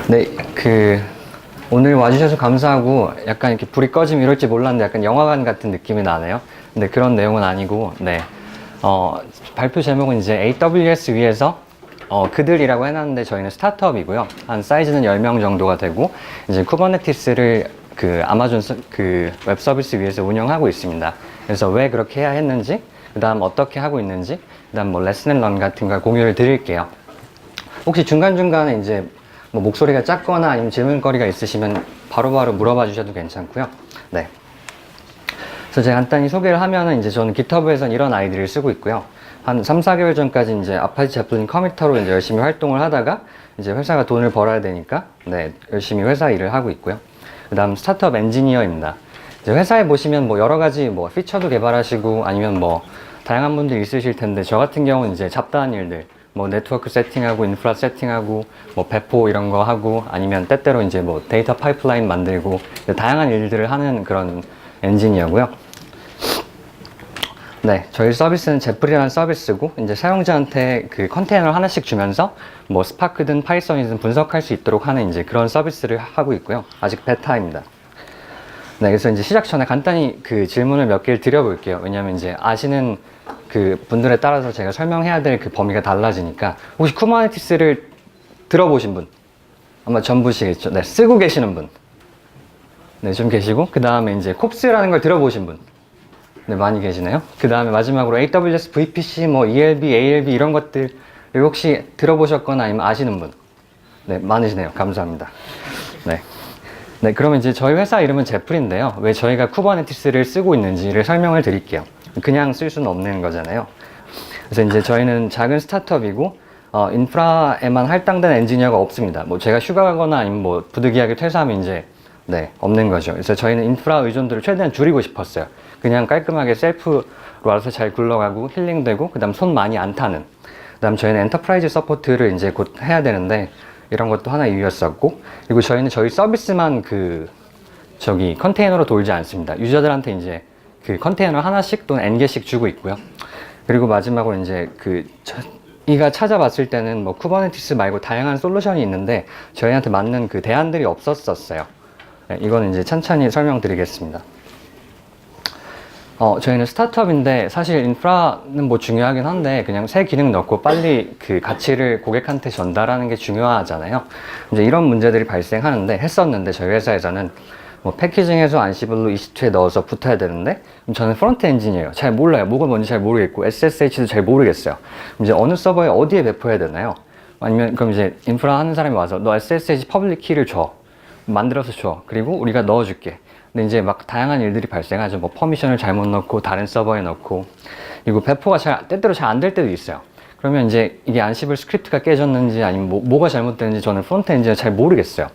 네, 오늘 와주셔서 감사하고 약간 이렇게 불이 꺼지면 이럴지 몰랐는데 약간 영화관 같은 느낌이 나네요. 근데 그런 내용은 아니고, 네. 발표 제목은 이제 AWS 위에서 그들이라고 해놨는데 저희는 스타트업이고요. 한 사이즈는 10명 정도가 되고, 이제 쿠버네티스를 아마존 웹 서비스 위에서 운영하고 있습니다. 그래서 왜 그렇게 해야 했는지, 그 다음 어떻게 하고 있는지, 그 다음 뭐 레슨 앤 런 같은 걸 공유를 드릴게요. 혹시 중간중간에 이제 뭐 목소리가 작거나 아니면 질문거리가 있으시면 바로바로 물어봐 주셔도 괜찮고요. 네. 그래서 제가 간단히 소개를 하면은 이제 저는 GitHub에선 이런 아이디를 쓰고 있고요. 한 3, 4개월 전까지 이제 아파치 제플린 커미터로 이제 열심히 활동을 하다가 이제 회사가 돈을 벌어야 되니까 네, 열심히 회사 일을 하고 있고요. 그 다음 스타트업 엔지니어입니다. 이제 회사에 보시면 뭐 여러 가지 뭐 피처도 개발하시고 아니면 뭐 다양한 분들이 있으실 텐데 저 같은 경우는 이제 잡다한 일들 뭐 네트워크 세팅하고 인프라 세팅하고 뭐 배포 이런 거 하고 아니면 때때로 이제 뭐 데이터 파이프라인 만들고 다양한 일들을 하는 그런 엔지니어고요. 네, 저희 서비스는 제플이라는 서비스고 이제 사용자한테 그 컨테이너를 하나씩 주면서 뭐 스파크든 파이썬이든 분석할 수 있도록 하는 이제 그런 서비스를 하고 있고요. 아직 베타입니다. 네, 그래서 이제 시작 전에 간단히 그 질문을 몇 개를 드려볼게요. 왜냐하면 이제 아시는 그 분들에 따라서 제가 설명해야 될 그 범위가 달라지니까 혹시 쿠버네티스를 들어보신 분? 아마 전부시겠죠. 네, 쓰고 계시는 분. 네, 좀 계시고 그 다음에 이제 콥스라는 걸 들어보신 분. 네, 많이 계시네요. 그 다음에 마지막으로 AWS VPC, 뭐 ELB, ALB 이런 것들 혹시 들어보셨거나 아니면 아시는 분? 네, 많으시네요. 감사합니다. 네. 네, 그러면 이제 저희 회사 이름은 제플인데요. 왜 저희가 쿠버네티스를 쓰고 있는지를 설명을 드릴게요. 그냥 쓸 수는 없는 거잖아요. 그래서 이제 저희는 작은 스타트업이고, 인프라에만 할당된 엔지니어가 없습니다. 뭐 제가 휴가 가거나 아니면 뭐 부득이하게 퇴사하면 이제, 네, 없는 거죠. 그래서 저희는 인프라 의존도를 최대한 줄이고 싶었어요. 그냥 깔끔하게 셀프로 알아서 잘 굴러가고 힐링되고, 그 다음 손 많이 안 타는. 그 다음 저희는 엔터프라이즈 서포트를 이제 곧 해야 되는데, 이런 것도 하나 이유였었고, 그리고 저희는 저희 서비스만 컨테이너로 돌지 않습니다. 유저들한테 이제 그 컨테이너 하나씩 또는 N개씩 주고 있고요. 그리고 마지막으로 이제 저희가 찾아봤을 때는 뭐 쿠버네티스 말고 다양한 솔루션이 있는데 저희한테 맞는 그 대안들이 없었어요. 네, 이거는 이제 천천히 설명드리겠습니다. 저희는 스타트업인데 사실 인프라는 뭐 중요하긴 한데 그냥 새 기능 넣고 빨리 그 가치를 고객한테 전달하는 게 중요하잖아요. 이제 이런 문제들이 발생하는데 했었는데 저희 회사에서는 뭐 패키징해서 안시블로 EC2에 넣어서 붙어야 되는데 저는 프론트 엔지니어예요. 잘 몰라요. 뭐가 뭔지 잘 모르겠고 SSH도 잘 모르겠어요. 이제 어느 서버에 어디에 배포해야 되나요? 아니면 그럼 이제 인프라 하는 사람이 와서 너 SSH 퍼블릭 키를 줘. 만들어서 줘. 그리고 우리가 넣어줄게. 근데 이제 막 다양한 일들이 발생하죠. 뭐 퍼미션을 잘못 넣고 다른 서버에 넣고 그리고 배포가 때때로 잘 안 될 때도 있어요. 그러면 이제 이게 안시블 스크립트가 깨졌는지 아니면 뭐가 잘못됐는지 저는 프론트 엔지니어 잘 모르겠어요.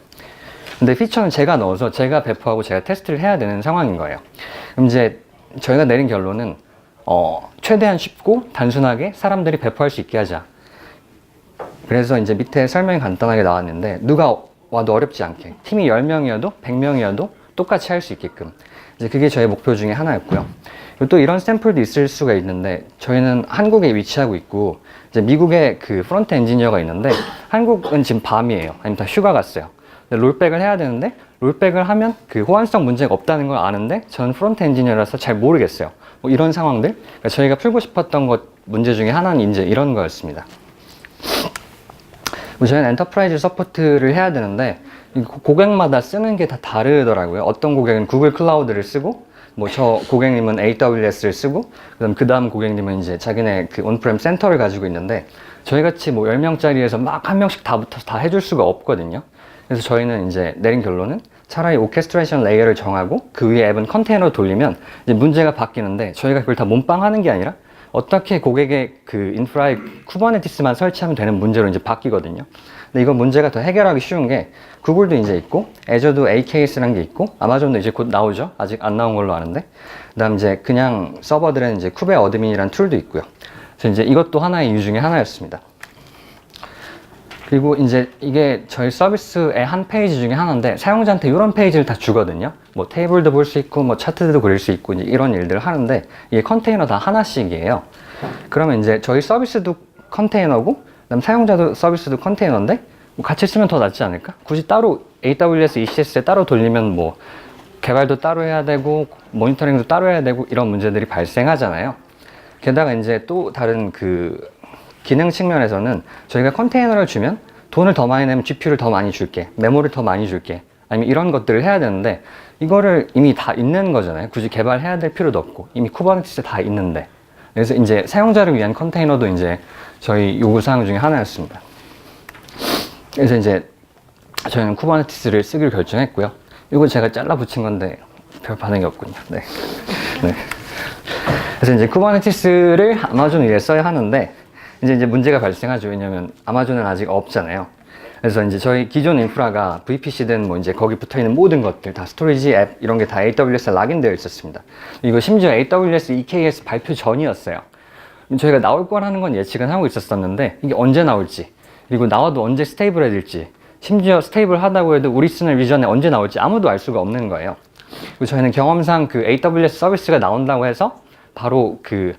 근데 피처는 제가 넣어서 제가 배포하고 제가 테스트를 해야 되는 상황인 거예요. 그럼 이제 저희가 내린 결론은 최대한 쉽고 단순하게 사람들이 배포할 수 있게 하자. 그래서 이제 밑에 설명이 간단하게 나왔는데 누가 와도 어렵지 않게 팀이 10명이어도 100명이어도 똑같이 할 수 있게끔 이제 그게 저희 목표 중에 하나였고요. 그리고 또 이런 샘플도 있을 수가 있는데 저희는 한국에 위치하고 있고 이제 미국에 그 프론트 엔지니어가 있는데 한국은 지금 밤이에요. 아니면 다 휴가 갔어요. 롤백을 해야 되는데 롤백을 하면 그 호환성 문제가 없다는 걸 아는데 저는 프론트 엔지니어라서 잘 모르겠어요. 뭐 이런 상황들 그러니까 저희가 풀고 싶었던 문제 중에 하나는 이제 이런 거였습니다. 저희는 엔터프라이즈 서포트를 해야 되는데 고객마다 쓰는 게 다 다르더라고요. 어떤 고객은 구글 클라우드를 쓰고 뭐 저 고객님은 AWS를 쓰고 그 다음 고객님은 이제 자기네 그 온프렘 센터를 가지고 있는데 저희같이 뭐 10명짜리에서 막 한 명씩 다 붙어서 다 해줄 수가 없거든요. 그래서 저희는 이제 내린 결론은 차라리 오케스트레이션 레이어를 정하고 그 위에 앱은 컨테이너로 돌리면 이제 문제가 바뀌는데 저희가 그걸 다 몸빵 하는 게 아니라 어떻게 고객의 그 인프라에 쿠버네티스만 설치하면 되는 문제로 이제 바뀌거든요. 근데 이거 문제가 더 해결하기 쉬운 게 구글도 이제 있고 애저도 AKS라는 게 있고 아마존도 이제 곧 나오죠. 아직 안 나온 걸로 아는데 그다음 이제 그냥 서버들은 이제 쿠베 어드민이라는 툴도 있고요. 그래서 이제 이것도 하나의 이유 중에 하나였습니다. 그리고 이제 이게 저희 서비스의 한 페이지 중에 하나인데 사용자한테 이런 페이지를 다 주거든요. 뭐 테이블도 볼 수 있고 뭐 차트도 그릴 수 있고 이제 이런 일들을 하는데 이게 컨테이너 다 하나씩이에요. 그러면 이제 저희 서비스도 컨테이너고 그다음 사용자도 서비스도 컨테이너인데 뭐 같이 쓰면 더 낫지 않을까? 굳이 따로 AWS ECS에 따로 돌리면 뭐 개발도 따로 해야 되고 모니터링도 따로 해야 되고 이런 문제들이 발생하잖아요. 게다가 이제 또 다른 그 기능 측면에서는 저희가 컨테이너를 주면 돈을 더 많이 내면 GPU를 더 많이 줄게, 메모를 더 많이 줄게, 아니면 이런 것들을 해야 되는데 이거를 이미 다 있는 거잖아요. 굳이 개발해야 될 필요도 없고 이미 쿠버네티스에 다 있는데. 그래서 이제 사용자를 위한 컨테이너도 이제 저희 요구사항 중에 하나였습니다. 그래서 이제 저희는 쿠버네티스를 쓰기로 결정했고요. 이거 제가 잘라 붙인 건데 별 반응이 없군요. 네. 네. 그래서 이제 쿠버네티스를 아마존 위에 써야 하는데 이제 문제가 발생하죠. 왜냐면 아마존은 아직 없잖아요. 그래서 이제 저희 기존 인프라가 VPC든 뭐 이제 거기 붙어 있는 모든 것들 다 스토리지 앱 이런 게 다 AWS에 락인되어 있었습니다. 이거 심지어 AWS EKS 발표 전이었어요. 저희가 나올 거라는 건 예측은 하고 있었었는데 이게 언제 나올지, 그리고 나와도 언제 스테이블 해질지, 심지어 스테이블 하다고 해도 우리 쓰는 비전에 언제 나올지 아무도 알 수가 없는 거예요. 그리고 저희는 경험상 그 AWS 서비스가 나온다고 해서 바로 그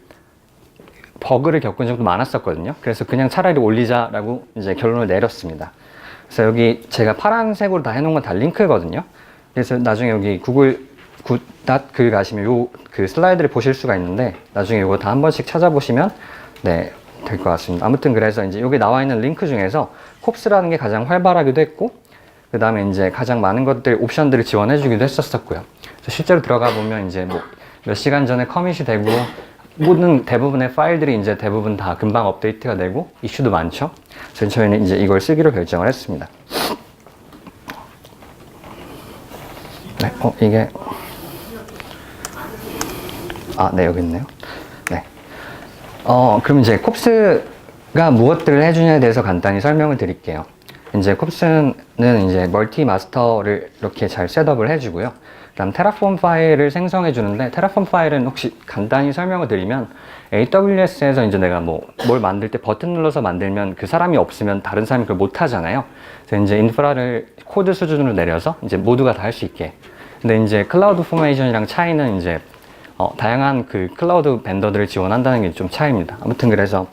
버그를 겪은 적도 많았었거든요. 그래서 그냥 차라리 올리자라고 이제 결론을 내렸습니다. 그래서 여기 제가 파란색으로 다 해놓은 건 다 링크거든요. 그래서 나중에 여기 구글 글 가시면 요 그 슬라이드를 보실 수가 있는데 나중에 요거 다 한 번씩 찾아보시면 네, 될 것 같습니다. 아무튼 그래서 이제 여기 나와 있는 링크 중에서 콥스라는 게 가장 활발하기도 했고 그 다음에 이제 가장 많은 것들 옵션들을 지원해 주기도 했었고요. 실제로 들어가 보면 이제 뭐 몇 시간 전에 커밋이 되고 모든 대부분의 파일들이 이제 대부분 다 금방 업데이트가 되고 이슈도 많죠. 그래서 저희는 이제 이걸 쓰기로 결정을 했습니다. 네, 이게 네, 여기 있네요. 네. 그럼 이제 콥스가 무엇들을 해주냐에 대해서 간단히 설명을 드릴게요. 이제 콥스는 이제 멀티 마스터를 이렇게 잘 셋업을 해주고요. 그다음 테라폼 파일을 생성해 주는데 테라폼 파일은 혹시 간단히 설명을 드리면 AWS에서 이제 내가 뭐 뭘 만들 때 버튼 눌러서 만들면 그 사람이 없으면 다른 사람이 그걸 못 하잖아요. 그래서 이제 인프라를 코드 수준으로 내려서 이제 모두가 다 할 수 있게. 근데 이제 클라우드 포메이션이랑 차이는 이제 다양한 그 클라우드 벤더들을 지원한다는 게 좀 차이입니다. 아무튼 그래서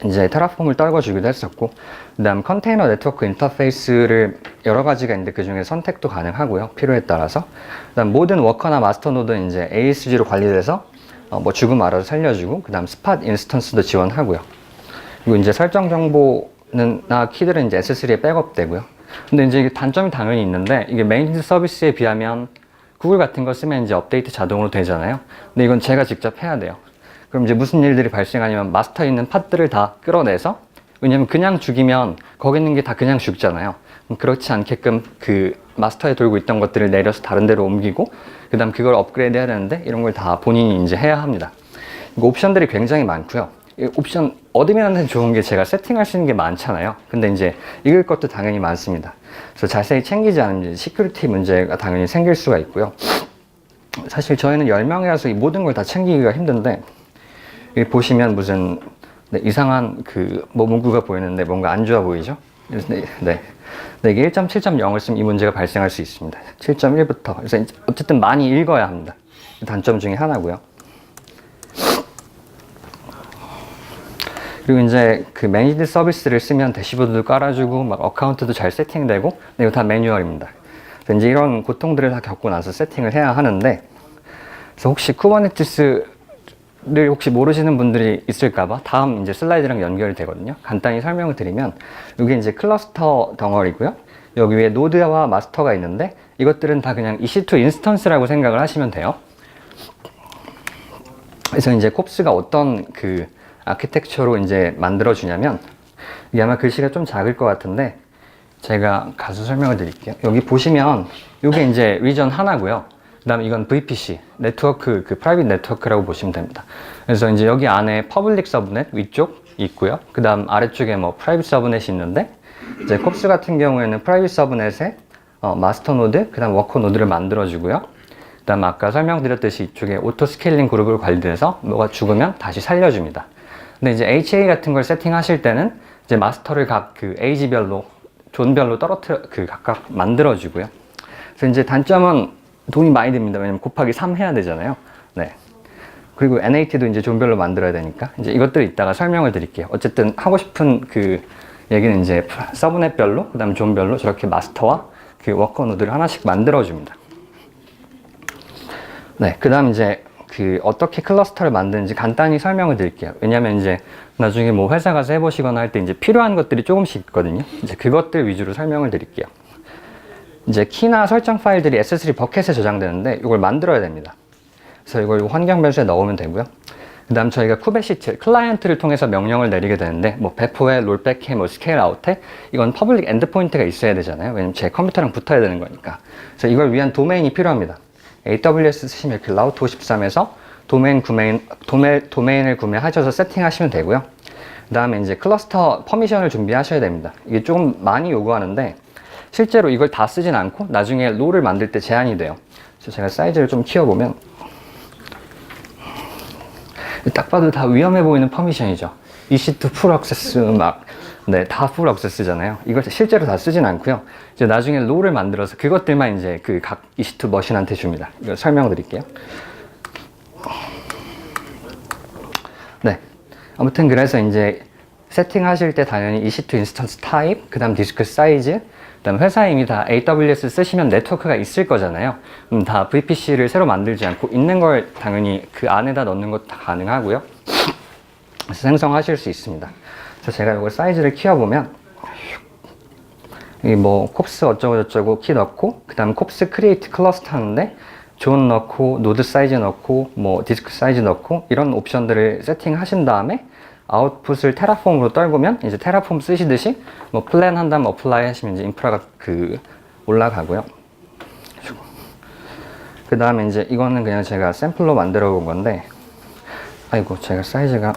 이제 테라폼을 떨궈주기도 했었고, 그 다음 컨테이너 네트워크 인터페이스를 여러 가지가 있는데 그 중에 선택도 가능하고요. 필요에 따라서. 그 다음 모든 워커나 마스터 노드는 이제 ASG로 관리돼서 뭐 죽음 알아서 살려주고, 그 다음 스팟 인스턴스도 지원하고요. 그리고 이제 설정 정보나 키들은 이제 S3에 백업되고요. 근데 이제 이게 단점이 당연히 있는데 이게 메인 서비스에 비하면 구글 같은 거 쓰면 이제 업데이트 자동으로 되잖아요. 근데 이건 제가 직접 해야 돼요. 그럼 이제 무슨 일들이 발생하냐면 마스터에 있는 팟들을 다 끌어내서, 왜냐면 그냥 죽이면 거기 있는 게 다 그냥 죽잖아요. 그렇지 않게끔 그 마스터에 돌고 있던 것들을 내려서 다른 데로 옮기고 그 다음 그걸 업그레이드 해야 되는데 이런 걸 다 본인이 이제 해야 합니다. 옵션들이 굉장히 많고요. 이 옵션 어드민한테는 좋은 게 제가 세팅할 수 있는 게 많잖아요. 근데 이제 읽을 것도 당연히 많습니다. 그래서 자세히 챙기지 않으면 시큐리티 문제가 당연히 생길 수가 있고요. 사실 저희는 10명이라서 이 모든 걸 다 챙기기가 힘든데 여기 보시면 무슨 이상한 그 뭐 문구가 보이는데 뭔가 안 좋아 보이죠? 네. 이게 1.7.0을 쓰면 이 문제가 발생할 수 있습니다. 7.1부터. 그래서 어쨌든 많이 읽어야 합니다. 단점 중에 하나고요. 그리고 이제 그 매니드 서비스를 쓰면 대시보드도 깔아주고 막 어카운트도 잘 세팅되고, 이거 다 매뉴얼입니다. 그래서 이제 이런 고통들을 다 겪고 나서 세팅을 해야 하는데, 그래서 혹시 쿠버네티스를 혹시 모르시는 분들이 있을까봐 다음 이제 슬라이드랑 연결이 되거든요. 간단히 설명을 드리면 이게 이제 클러스터 덩어리고요. 여기 위에 노드와 마스터가 있는데 이것들은 다 그냥 EC2 인스턴스라고 생각을 하시면 돼요. 그래서 이제 콥스가 어떤 그 아키텍처로 이제 만들어 주냐면, 이게 아마 글씨가 좀 작을 것 같은데 제가 가서 설명을 드릴게요. 여기 보시면 이게 이제 리전 하나고요. 그 다음에 이건 VPC, 네트워크, 그 프라이빗 네트워크라고 보시면 됩니다. 그래서 이제 여기 안에 퍼블릭 서브넷 위쪽 있고요. 그 다음 아래쪽에 뭐 프라이빗 서브넷이 있는데, 이제 콥스 같은 경우에는 프라이빗 서브넷에 마스터 노드, 그 다음 워커 노드를 만들어주고요. 그 다음 아까 설명드렸듯이 이쪽에 오토 스케일링 그룹을 관리해서 뭐가 죽으면 다시 살려줍니다. 근데 이제 HA 같은 걸 세팅하실 때는 이제 마스터를 각 그 에이지별로, 존별로 각각 만들어주고요. 그래서 이제 단점은 돈이 많이 듭니다. 왜냐면 곱하기 3 해야 되잖아요. 네. 그리고 NAT도 이제 존별로 만들어야 되니까 이제 이것들 이따가 설명을 드릴게요. 어쨌든 하고 싶은 그 여기는 이제 서브넷별로, 그 다음에 존별로 저렇게 마스터와 그 워커 노드를 하나씩 만들어줍니다. 네, 그 다음 이제 그 어떻게 클러스터를 만드는지 간단히 설명을 드릴게요. 왜냐면 이제 나중에 뭐 회사 가서 해보시거나 할 때 이제 필요한 것들이 조금씩 있거든요. 이제 그것들 위주로 설명을 드릴게요. 이제 키나 설정 파일들이 S3 버켓에 저장되는데 이걸 만들어야 됩니다. 그래서 이걸 환경 변수에 넣으면 되고요. 그 다음 저희가 쿠베시트, 클라이언트를 통해서 명령을 내리게 되는데 뭐 배포에, 롤백해, 뭐 스케일 아웃해 이건 퍼블릭 엔드포인트가 있어야 되잖아요. 왜냐면 제 컴퓨터랑 붙어야 되는 거니까. 그래서 이걸 위한 도메인이 필요합니다. AWS 쓰시면 이렇게 라우트 53에서 도메인을 구매하셔서 세팅하시면 되고요. 그 다음에 이제 클러스터 퍼미션을 준비하셔야 됩니다. 이게 조금 많이 요구하는데 실제로 이걸 다 쓰진 않고 나중에 롤을 만들 때 제한이 돼요. 그래서 제가 사이즈를 좀 키워보면 딱 봐도 다 위험해 보이는 퍼미션이죠. EC2 풀 액세스 다 풀 액세스잖아요. 이걸 실제로 다 쓰진 않고요. 이제 나중에 롤을 만들어서 그것들만 이제 그 각 EC2 머신한테 줍니다. 이거 설명드릴게요. 네. 아무튼 그래서 이제 세팅하실 때 당연히 EC2 인스턴스 타입, 그 다음 디스크 사이즈, 그 다음 회사에 이미 다 AWS 쓰시면 네트워크가 있을 거잖아요. 다 VPC를 새로 만들지 않고 있는 걸 당연히 그 안에다 넣는 것도 다 가능하고요. 그래서 생성하실 수 있습니다. 그래서 제가 이걸 사이즈를 키워보면 이 뭐 콥스 어쩌고 저쩌고 키 넣고 그 다음 콥스 크리에이트 클러스터 하는데 존 넣고 노드 사이즈 넣고 뭐 디스크 사이즈 넣고 이런 옵션들을 세팅하신 다음에 아웃풋을 테라폼으로 떨구면 이제 테라폼 쓰시듯이 뭐 플랜 한 다음 어플라이 하시면 이제 인프라가 그 올라가고요. 그 다음에 이제 이거는 그냥 제가 샘플로 만들어 본 건데 아이고 제가 사이즈가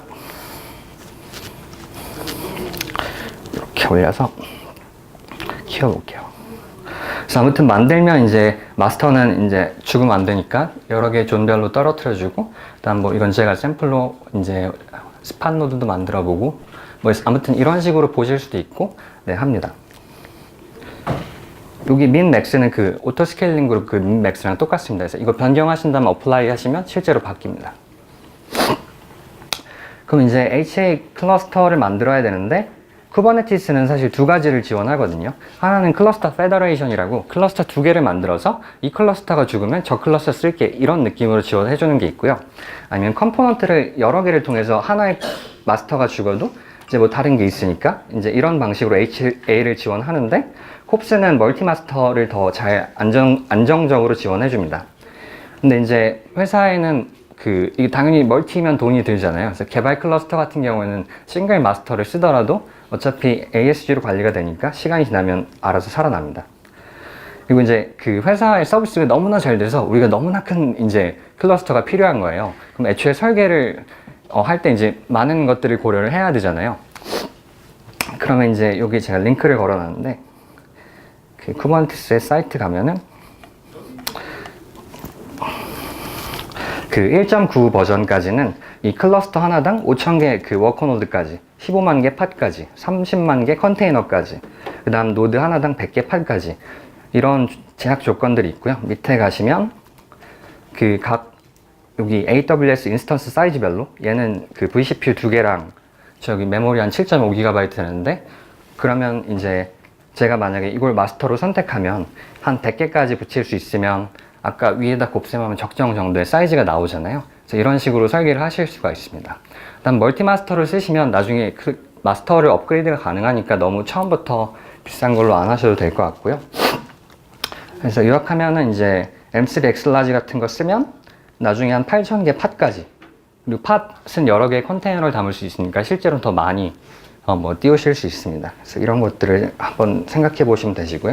이렇게 올려서 키워볼게요. 그래서 아무튼 만들면 이제 마스터는 이제 죽으면 안 되니까 여러 개 존별로 떨어뜨려 주고 그다음 뭐 이건 제가 샘플로 이제 스팟 노드도 만들어 보고 뭐 아무튼 이런 식으로 보실 수도 있고 네 합니다. 여기 min max는 그 오토 스케일링 그룹 그 min max랑 똑같습니다. 그래서 이거 변경하신 다음에 어플라이 하시면 실제로 바뀝니다. 그럼 이제 HA 클러스터를 만들어야 되는데 쿠버네티스는 사실 두 가지를 지원하거든요. 하나는 클러스터 페더레이션이라고 클러스터 두 개를 만들어서 이 클러스터가 죽으면 저 클러스터 쓸게 이런 느낌으로 지원해 주는 게 있고요. 아니면 컴포넌트를 여러 개를 통해서 하나의 마스터가 죽어도 이제 뭐 다른 게 있으니까 이제 이런 방식으로 HA를 지원하는데 콥스는 멀티 마스터를 더 잘 안정적으로 지원해 줍니다. 근데 이제 회사에는 이게 당연히 멀티면 돈이 들잖아요. 그래서 개발 클러스터 같은 경우에는 싱글 마스터를 쓰더라도 어차피 ASG로 관리가 되니까 시간이 지나면 알아서 살아납니다. 그리고 이제 그 회사의 서비스가 너무나 잘 돼서 우리가 너무나 큰 이제 클러스터가 필요한 거예요. 그럼 애초에 설계를 할 때 이제 많은 것들을 고려를 해야 되잖아요. 그러면 이제 여기 제가 링크를 걸어 놨는데 그 쿠버네티스의 사이트 가면은 그 1.9 버전까지는 이 클러스터 하나당 5,000개 그 워커 노드까지 15만 개 팟까지 30만 개 컨테이너까지 그 다음 노드 하나당 100개 팟까지 이런 제약 조건들이 있고요. 밑에 가시면 그 각 여기 AWS 인스턴스 사이즈별로 얘는 그 vCPU 두 개랑 저기 메모리 한 7.5GB 되는데 그러면 이제 제가 만약에 이걸 마스터로 선택하면 한 100개까지 붙일 수 있으면 아까 위에다 곱셈하면 적정 정도의 사이즈가 나오잖아요. 그래서 이런 식으로 설계를 하실 수가 있습니다. 다음 멀티 마스터를 쓰시면 나중에 그 마스터를 업그레이드가 가능하니까 너무 처음부터 비싼 걸로 안 하셔도 될 것 같고요. 그래서 요약하면은 이제 M3 엑슬라지 같은 거 쓰면 나중에 한 8,000개 팟까지 그리고 팟은 여러 개의 컨테이너를 담을 수 있으니까 실제로는 더 많이 띄우실 수 있습니다. 그래서 이런 것들을 한번 생각해 보시면 되시고요.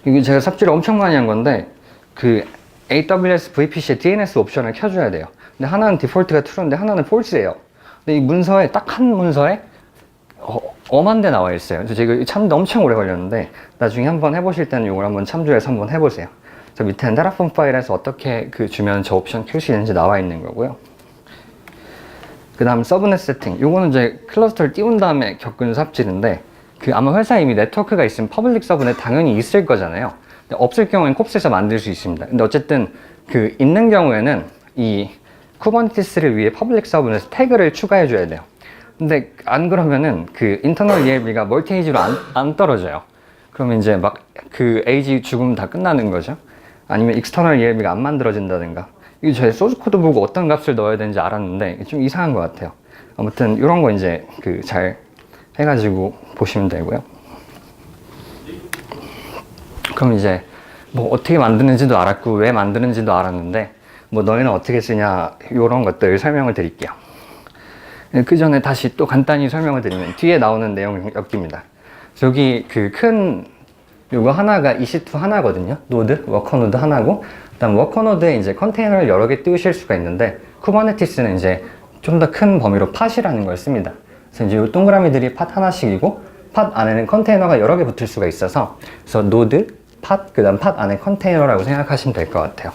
이게 제가 삽질을 엄청 많이 한 건데 그 AWS VPC에 DNS 옵션을 켜줘야 돼요. 근데 하나는 디폴트가 true인데 하나는 false예요. 근데 이 문서에 딱 한 문서에 엄한 데 나와 있어요. 그래서 제가 참는데 엄청 오래 걸렸는데 나중에 한번 해보실 때는 이걸 한번 참조해서 한번 해보세요. 저 밑에는 테라폼 파일에서 어떻게 주면 저 옵션 켤 수 있는지 나와 있는 거고요. 그 다음 서브넷 세팅. 요거는 이제 클러스터를 띄운 다음에 겪은 삽질인데 아마 회사에 이미 네트워크가 있으면 퍼블릭 서브넷 당연히 있을 거잖아요. 근데 없을 경우에는 콥스에서 만들 수 있습니다. 근데 어쨌든 있는 경우에는 이 쿠버네티스를 위해 퍼블릭 서브넷 태그를 추가해 줘야 돼요. 근데 안 그러면은 그 인터널 ELB가 멀티 에이지로 안 떨어져요. 그러면 이제 막 그 에이지 죽으면 다 끝나는 거죠. 아니면 익스터널 ELB가 안 만들어진다든가. 이게 제 소스 코드 보고 어떤 값을 넣어야 되는지 알았는데 좀 이상한 것 같아요. 아무튼 이런 거 이제 그 잘 해가지고 보시면 되고요. 그럼 이제 뭐 어떻게 만드는지도 알았고 왜 만드는지도 알았는데 뭐 너희는 어떻게 쓰냐 이런 것들 설명을 드릴게요. 그 전에 다시 또 간단히 설명을 드리면 뒤에 나오는 내용 엮입니다. 여기 그 큰 요거 하나가 EC2 하나거든요. 노드, 워커 노드 하나고, 그다음 워커 노드에 이제 컨테이너를 여러 개 띄우실 수가 있는데, 쿠버네티스는 이제 좀 더 큰 범위로 팟이라는 걸 씁니다. 그래서 이제 요 동그라미들이 팟 하나씩이고, 팟 안에는 컨테이너가 여러 개 붙을 수가 있어서, 그래서 노드, 팟, 그다음 팟 안에 컨테이너라고 생각하시면 될 것 같아요.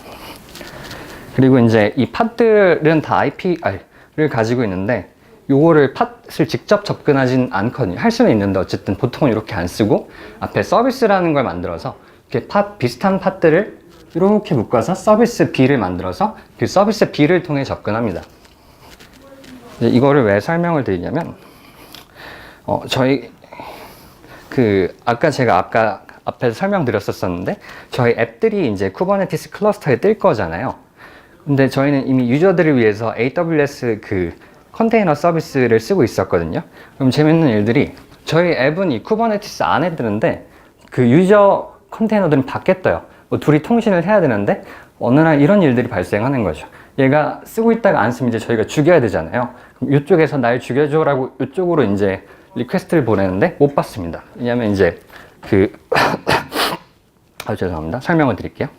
그리고 이제 이 팟들은 다 IP를 가지고 있는데, 요거를 팟을 직접 접근하진 않거든요. 할 수는 있는데 어쨌든 보통은 이렇게 안 쓰고 앞에 서비스라는 걸 만들어서 이렇게 비슷한 팟들을 이렇게 묶어서 서비스 B를 만들어서 그 서비스 B를 통해 접근합니다. 이거를 왜 설명을 드리냐면 저희 아까 제가 앞에서 설명드렸었는데 저희 앱들이 이제 쿠버네티스 클러스터에 뜰 거잖아요. 근데 저희는 이미 유저들을 위해서 AWS 컨테이너 서비스를 쓰고 있었거든요. 그럼 재밌는 일들이 저희 앱은 이 쿠버네티스 안에 뜨는데 그 유저 컨테이너들은 밖에 떠요. 뭐 둘이 통신을 해야 되는데 어느 날 이런 일들이 발생하는 거죠. 얘가 쓰고 있다가 안 쓰면 이제 저희가 죽여야 되잖아요. 그럼 이쪽에서 날 죽여줘라고 이쪽으로 이제 리퀘스트를 보내는데 못 받습니다. 왜냐면 이제 죄송합니다. 설명을 드릴게요.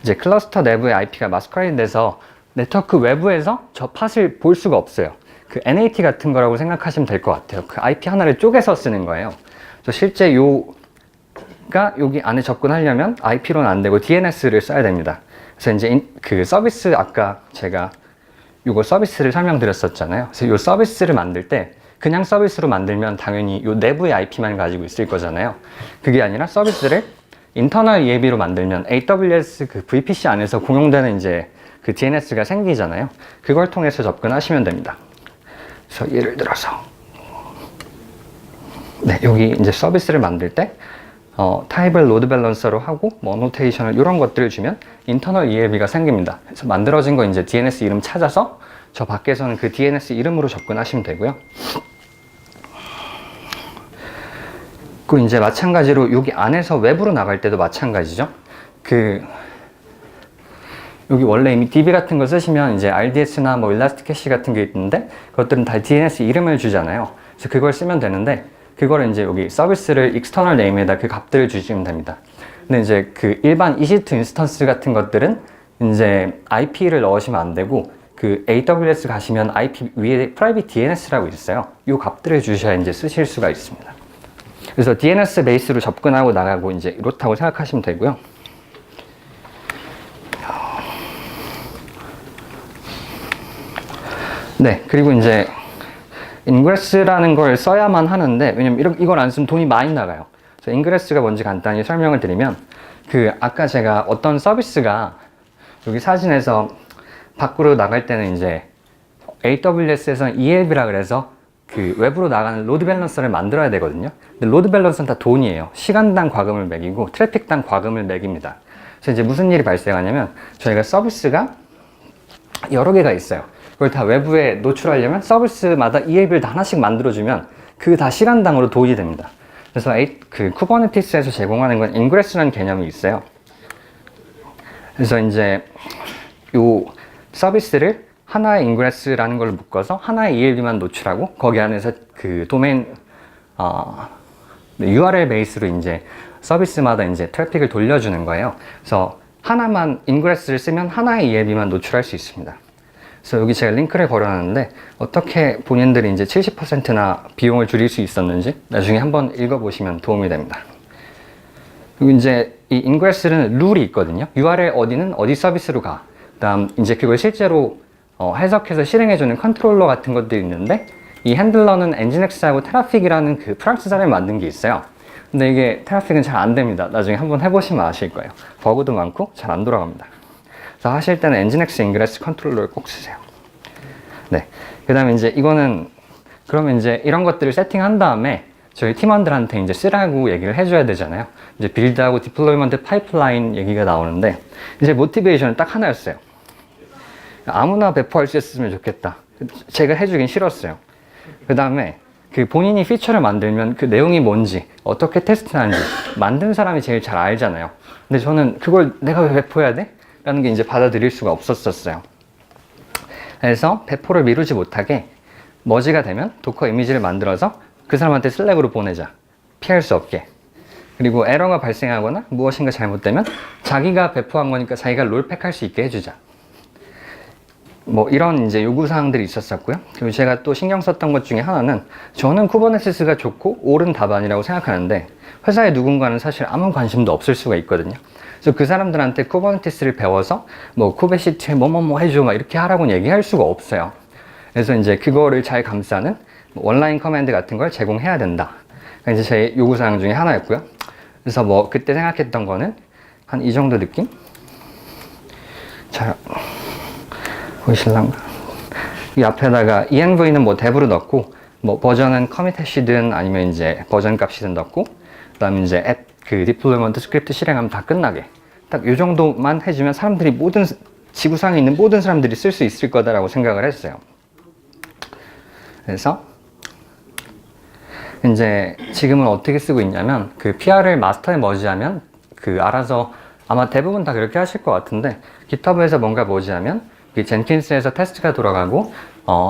이제 클러스터 내부의 IP가 마스크레이드 돼서 네트워크 외부에서 저 팟을 볼 수가 없어요. 그 NAT 같은 거라고 생각하시면 될 것 같아요. 그 IP 하나를 쪼개서 쓰는 거예요. 그래서 실제 여기 안에 접근하려면 IP로는 안 되고 DNS를 써야 됩니다. 그래서 이제 그 서비스 아까 제가 요거 서비스를 설명드렸었잖아요. 그래서 요 서비스를 만들 때 그냥 서비스로 만들면 당연히 요 내부의 IP만 가지고 있을 거잖아요. 그게 아니라 서비스를 인터널 EAB로 만들면 AWS 그 VPC 안에서 공용되는 이제 그 DNS가 생기잖아요. 그걸 통해서 접근하시면 됩니다. 그래서 예를 들어서 여기 이제 서비스를 만들 때 타입을 로드 밸런서로 하고 뭐 노테이션을 이런 것들을 주면 인터널 ELB가 생깁니다. 그래서 만들어진 거 이제 DNS 이름 찾아서 저 밖에서는 그 DNS 이름으로 접근하시면 되고요. 그 이제 마찬가지로 여기 안에서 외부로 나갈 때도 마찬가지죠. 여기 원래 이미 DB 같은 거 쓰시면 이제 RDS나 뭐 일라스틱 캐시 같은 게 있는데 그것들은 다 DNS 이름을 주잖아요. 그래서 그걸 쓰면 되는데 그거를 이제 여기 서비스를 external name에다 그 값들을 주시면 됩니다. 근데 이제 그 일반 EC2 인스턴스 같은 것들은 이제 IP를 넣으시면 안 되고 그 AWS 가시면 IP 위에 private DNS라고 있어요. 이 값들을 주셔야 이제 쓰실 수가 있습니다. 그래서 DNS 베이스로 접근하고 나가고 이제 이렇다고 생각하시면 되고요. 그리고 이제 인그레스라는 걸 써야만 하는데 왜냐면 이걸 안 쓰면 돈이 많이 나가요. 그래서 인그레스가 뭔지 간단히 설명을 드리면 아까 제가 어떤 서비스가 여기 사진에서 밖으로 나갈 때는 이제 AWS에서는 ELB라 그래서 그 외부로 나가는 로드 밸런서를 만들어야 되거든요. 근데 로드 밸런서는 다 돈이에요. 시간당 과금을 매기고 트래픽당 과금을 매깁니다. 그래서 이제 무슨 일이 발생하냐면 저희가 서비스가 여러 개가 있어요. 그걸 다 외부에 노출하려면 서비스마다 ELB를 다 하나씩 만들어주면 그 다 시간당으로 돈이 됩니다. 그래서 쿠버네티스에서 제공하는 건 인그레스라는 개념이 있어요. 그래서 이제 요 서비스를 하나의 인그레스라는 걸 묶어서 하나의 ELB만 노출하고 거기 안에서 그 도메인 URL 베이스로 이제 서비스마다 이제 트래픽을 돌려주는 거예요. 그래서 하나만 인그레스를 쓰면 하나의 ELB만 노출할 수 있습니다. 그래서 여기 제가 링크를 걸어놨는데 어떻게 본인들이 이제 70%나 비용을 줄일 수 있었는지 나중에 한번 읽어보시면 도움이 됩니다. 그리고 이제 이 인그레스는 룰이 있거든요. URL 어디는 어디 서비스로 가. 그다음 이제 그걸 실제로 해석해서 실행해주는 컨트롤러 같은 것들이 있는데 이 핸들러는 엔진엑스하고 테라픽이라는 그 프랑스 사람이 만든 게 있어요. 근데 이게 테라픽은 잘 안 됩니다. 나중에 한번 해보시면 아실 거예요. 버그도 많고 잘 안 돌아갑니다. 그래서 하실 때는 엔진엑스 인그레스 컨트롤러를 꼭 쓰세요. 그 다음에 이제 이거는 그러면 이제 이런 것들을 세팅한 다음에 저희 팀원들한테 이제 쓰라고 얘기를 해줘야 되잖아요. 이제 빌드하고 디플로이먼트 파이프라인 얘기가 나오는데, 이제 모티베이션은 딱 하나였어요. 아무나 배포할 수 있었으면 좋겠다. 제가 해주긴 싫었어요. 그 다음에 그 본인이 피처를 만들면 그 내용이 뭔지, 어떻게 테스트하는지 만든 사람이 제일 잘 알잖아요. 근데 저는 그걸 내가 왜 배포해야 돼? 라는 게 이제 받아들일 수가 없었어요. 그래서 배포를 미루지 못하게 머지가 되면 도커 이미지를 만들어서 그 사람한테 슬랙으로 보내자. 피할 수 없게. 그리고 에러가 발생하거나 무엇인가 잘못되면 자기가 배포한 거니까 자기가 롤팩할 수 있게 해주자. 뭐 이런 이제 요구사항들이 있었었고요. 그리고 제가 또 신경 썼던 것 중에 하나는, 저는 쿠버네티스가 좋고 옳은 답안이라고 생각하는데 회사의 누군가는 사실 아무 관심도 없을 수가 있거든요. 그래서 그 사람들한테 쿠버네티스를 배워서 뭐 쿠베시트에 뭐뭐뭐 해줘 막 이렇게 하라고는 얘기할 수가 없어요. 그래서 이제 그거를 잘 감싸는 원라인 커맨드 같은 걸 제공해야 된다. 이제 제 요구사항 중에 하나였고요. 그래서 뭐 그때 생각했던 거는 한 이 정도 느낌? 잘 보이실란가? 이 앞에다가 env는 뭐 dev로 넣고, 뭐 버전은 커밋해시든 아니면 이제 버전 값이든 넣고, 그 다음에 이제 앱 그 디플로이먼트 스크립트 실행하면 다 끝나게 딱 이 정도만 해주면 사람들이 모든 지구상에 있는 모든 사람들이 쓸 수 있을 거다라고 생각을 했어요. 그래서 이제 지금은 어떻게 쓰고 있냐면, 그 PR을 마스터에 머지하면 그 알아서, 아마 대부분 다 그렇게 하실 것 같은데, GitHub에서 뭔가 머지하면 젠킨스에서 테스트가 돌아가고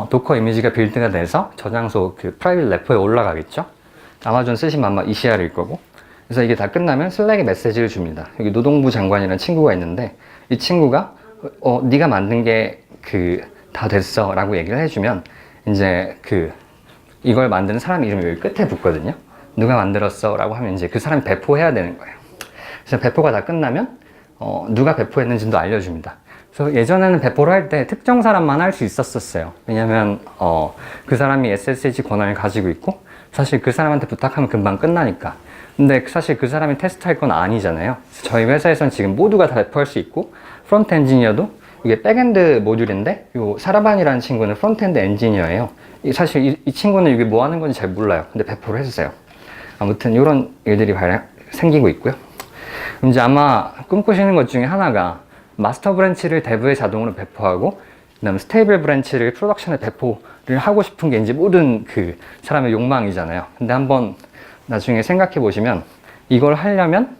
도커 이미지가 빌드가 돼서 저장소 그 프라이빗 레포에 올라가겠죠. 아마존 쓰시면 아마 ECR일 거고. 그래서 이게 다 끝나면 슬랙에 메시지를 줍니다. 여기 노동부 장관이라는 친구가 있는데, 이 친구가 네가 만든 게 그 다 됐어 라고 얘기를 해주면, 이제 그 이걸 만드는 사람 이름이 여기 끝에 붙거든요. 누가 만들었어 라고 하면 이제 그 사람이 배포해야 되는 거예요. 그래서 배포가 다 끝나면 누가 배포했는지도 알려줍니다. 그래서 예전에는 배포를 할 때 특정 사람만 할 수 있었어요. 왜냐면 그 사람이 SSH 권한을 가지고 있고, 사실 그 사람한테 부탁하면 금방 끝나니까. 근데 사실 그 사람이 테스트할 건 아니잖아요. 저희 회사에서는 지금 모두가 다 배포할 수 있고, 프론트 엔지니어도, 이게 백엔드 모듈인데 요 사라반이라는 친구는 프론트엔드 엔지니어예요. 사실 이 친구는 이게 뭐 하는 건지 잘 몰라요. 근데 배포를 해주세요. 아무튼 이런 일들이 생기고 있고요. 이제 아마 꿈꾸시는 것 중에 하나가 마스터 브랜치를 데브에 자동으로 배포하고, 그 다음에 스테이블 브랜치를 프로덕션에 배포를 하고 싶은 게 이제 모든 그 사람의 욕망이잖아요. 근데 한번 나중에 생각해 보시면, 이걸 하려면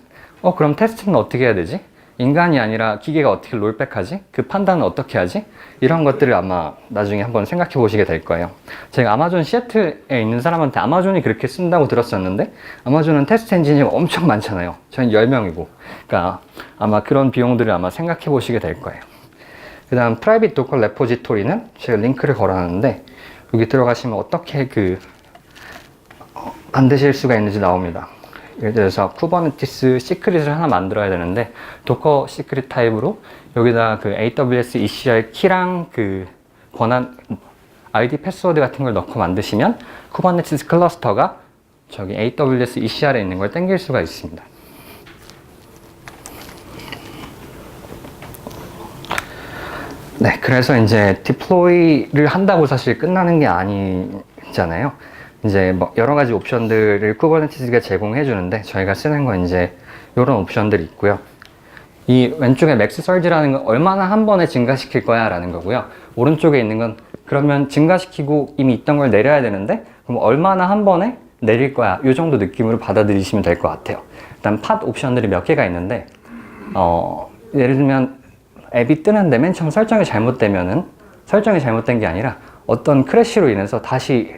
그럼 테스트는 어떻게 해야 되지? 인간이 아니라 기계가 어떻게 롤백하지? 그 판단은 어떻게 하지? 이런 것들을 아마 나중에 한번 생각해 보시게 될 거예요. 제가 아마존 시애틀에 있는 사람한테 아마존이 그렇게 쓴다고 들었었는데, 아마존은 테스트 엔지니어가 엄청 많잖아요. 저는 10명이고. 그러니까 아마 그런 비용들을 아마 생각해 보시게 될 거예요. 그 다음 프라이빗 도커 레포지토리는 제가 링크를 걸어놨는데, 여기 들어가시면 어떻게 만드실 수가 있는지 나옵니다. 예를 들어서 쿠버네티스 시크릿을 하나 만들어야 되는데, 도커 시크릿 타입으로 여기다 그 AWS ECR 키랑 그 권한 ID 패스워드 같은 걸 넣고 만드시면 쿠버네티스 클러스터가 저기 AWS ECR에 있는 걸 땡길 수가 있습니다. 네, 그래서 이제 디플로이를 한다고 사실 끝나는 게 아니잖아요. 이제 뭐 여러 가지 옵션들을 쿠버네티스가 제공해 주는데, 저희가 쓰는 건 이제 이런 옵션들이 있고요. 이 왼쪽에 맥스 설지라는 건 얼마나 한 번에 증가시킬 거야 라는 거고요. 오른쪽에 있는 건 그러면 증가시키고 이미 있던 걸 내려야 되는데, 그럼 얼마나 한 번에 내릴 거야, 이 정도 느낌으로 받아들이시면 될 것 같아요. 일단 팟 옵션들이 몇 개가 있는데, 예를 들면 앱이 뜨는데 맨 처음 설정이 잘못되면은, 설정이 잘못된 게 아니라 어떤 크래시로 인해서 다시